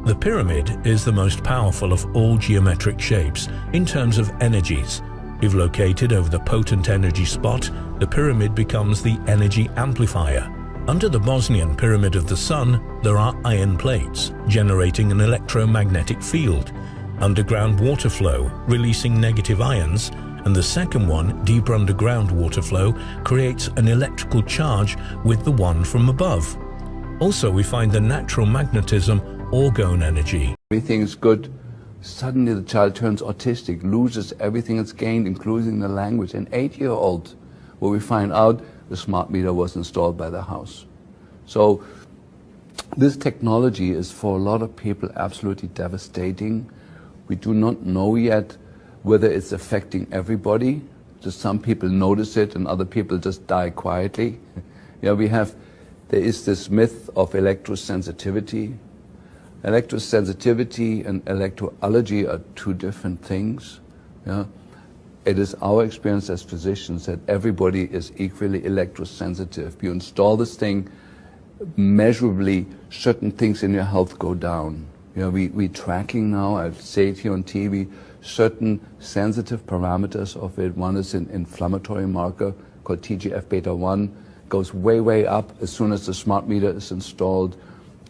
The pyramid is the most powerful of all geometric shapes in terms of energies. If located over the potent energy spot, the pyramid becomes the energy amplifier. Under the Bosnian pyramid of the Sun, there are iron plates, generating an electromagnetic field, underground water flow, releasing negative ions, and the second one, deeper underground water flow, creates an electrical charge with the one from above. Also, we find the natural magnetism, Orgone energy. Everything is good. Suddenly the child turns autistic, loses everything it's gained, including the language. An 8-year-old, where we find out the smart meter was installed by the house. So this technology is for a lot of people absolutely devastating. We do not know yet whether it's affecting everybody. Just some people notice it and other people just die quietly. There is this myth of electrosensitivity. Electrosensitivity and electroallergy are two different things. It is our experience as physicians that everybody is equally electrosensitive. You install this thing, measurably certain things in your health go down. We're tracking now, I say it here on TV, certain sensitive parameters of it. One is an inflammatory marker called TGF-beta1, goes way, way up as soon as the smart meter is installed.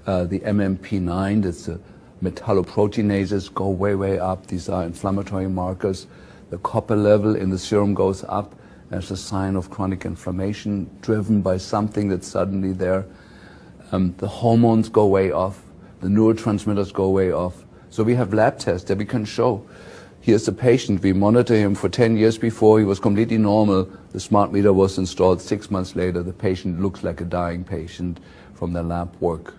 The MMP9, that's the metalloproteinases, go way, way up. These are inflammatory markers. The copper level in the serum goes up as a sign of chronic inflammation driven by something that's suddenly there. The hormones go way off. The neurotransmitters go way off. So we have lab tests that we can show. Here's the patient. We monitor him for 10 years before. He was completely normal. The smart meter was installed 6 months later. The patient looks like a dying patient from the lab work.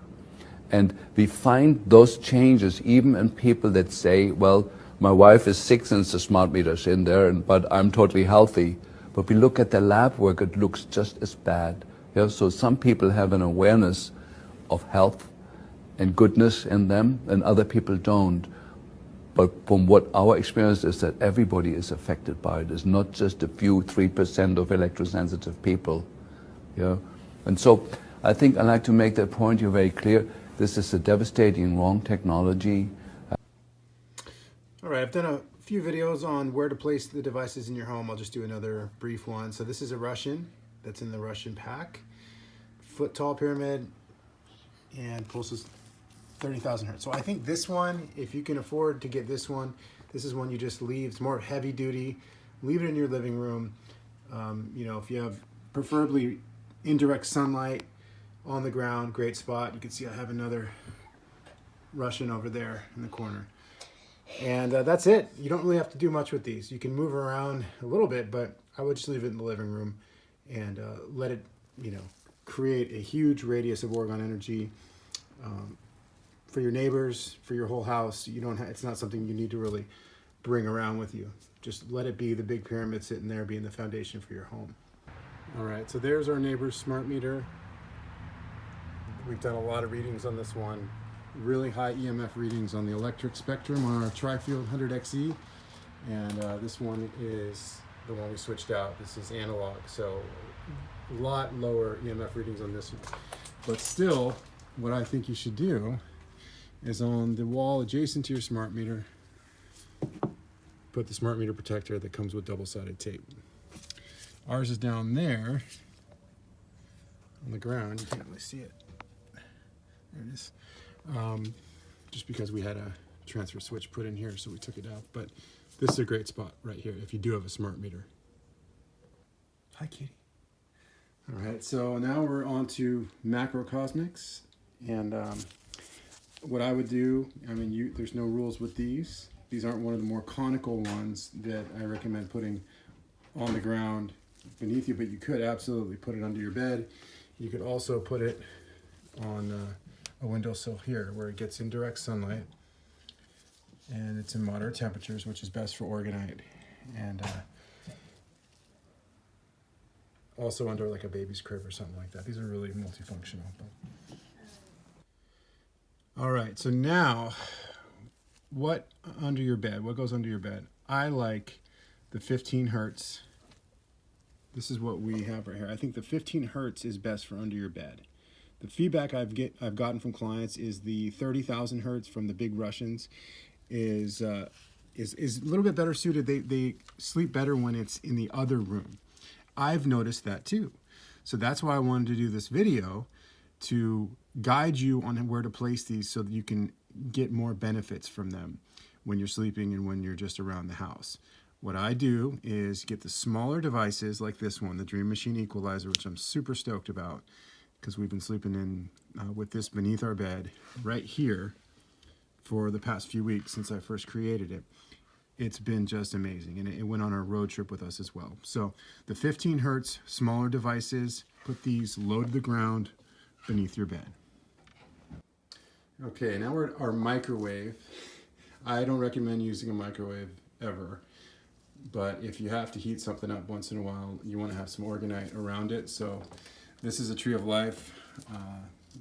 And we find those changes even in people that say, well, my wife is sick since the smart meter's in there, but I'm totally healthy. But we look at the lab work, it looks just as bad. So some people have an awareness of health and goodness in them, and other people don't. But from what our experience is that everybody is affected by it. It's not just a few 3% of electrosensitive people. And so I think I like to make that point here very clear. This is a devastating wrong technology. All right, I've done a few videos on where to place the devices in your home. I'll just do another brief one. So this is a Russian that's in the Russian pack. Foot tall pyramid and pulses 30,000 hertz. So I think this one, if you can afford to get this one, this is one you just leave. It's more heavy duty. Leave it in your living room. If you have preferably indirect sunlight on the ground, great spot. You can see I have another Russian over there in the corner. And that's it. You don't really have to do much with these. You can move around a little bit, but I would just leave it in the living room and let it, create a huge radius of Orgone energy for your neighbors, for your whole house. It's not something you need to really bring around with you. Just let it be the big pyramid sitting there, being the foundation for your home. All right, so there's our neighbor's smart meter. We've done a lot of readings on this one. Really high EMF readings on the electric spectrum on our Tri-Field 100XE, and this one is the one we switched out. This is analog, so a lot lower EMF readings on this one. But still, what I think you should do is on the wall adjacent to your smart meter, put the smart meter protector that comes with double-sided tape. Ours is down there on the ground. You can't really see it. There it is. Just because we had a transfer switch put in here, so we took it out. But this is a great spot right here if you do have a smart meter. Hi, kitty. All right, so now we're on to macrocosmics. And what I would do, there's no rules with these. These aren't one of the more conical ones that I recommend putting on the ground beneath you, but you could absolutely put it under your bed. You could also put it on a windowsill here where it gets indirect sunlight, and it's in moderate temperatures, which is best for orgonite, and also under like a baby's crib or something like that. These are really multifunctional. All right, so now what under your bed? What goes under your bed? I like the 15 hertz. This is what we have right here. I think the 15 hertz is best for under your bed. The feedback I've gotten from clients is the 30,000 hertz from the big Russians is a little bit better suited. They sleep better when it's in the other room. I've noticed that too. So that's why I wanted to do this video, to guide you on where to place these so that you can get more benefits from them when you're sleeping and when you're just around the house. What I do is get the smaller devices like this one, the Dream Machine Equalizer, which I'm super stoked about because we've been sleeping in with this beneath our bed right here for the past few weeks since I first created it. It's been just amazing, and it went on our road trip with us as well. So the 15 hertz smaller devices, put these low to the ground beneath your bed. Okay, now we're at our microwave. I don't recommend using a microwave ever, but if you have to heat something up once in a while, you want to have some orgonite around it. So this is a Tree of Life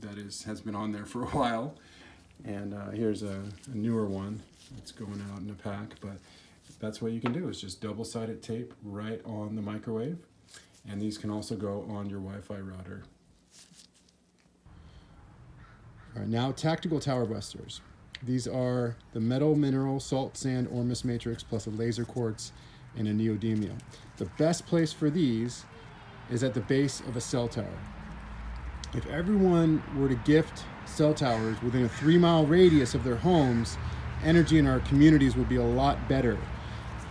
that has been on there for a while, and here's a newer one that's going out in a pack. But that's what you can do, is just double-sided tape right on the microwave, and these can also go on your Wi-Fi router. All right, now tactical tower busters. These are the metal, mineral, salt, sand, ormus matrix, plus a laser quartz and a neodymium. The best place for these is at the base of a cell tower. If everyone were to gift cell towers within a 3-mile radius of their homes, energy in our communities would be a lot better.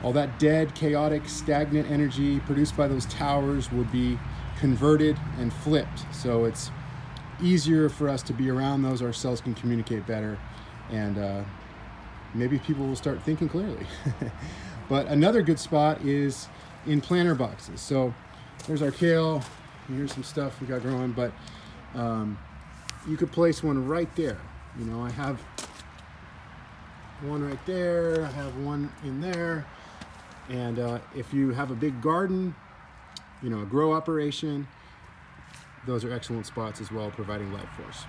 All that dead, chaotic, stagnant energy produced by those towers would be converted and flipped. So it's easier for us to be around those. Our cells can communicate better, and maybe people will start thinking clearly. But another good spot is in planter boxes. So there's our kale, here's some stuff we got growing, but you could place one right there. You know, I have one right there, I have one in there, and if you have a big garden, you know, a grow operation, those are excellent spots as well, providing light force.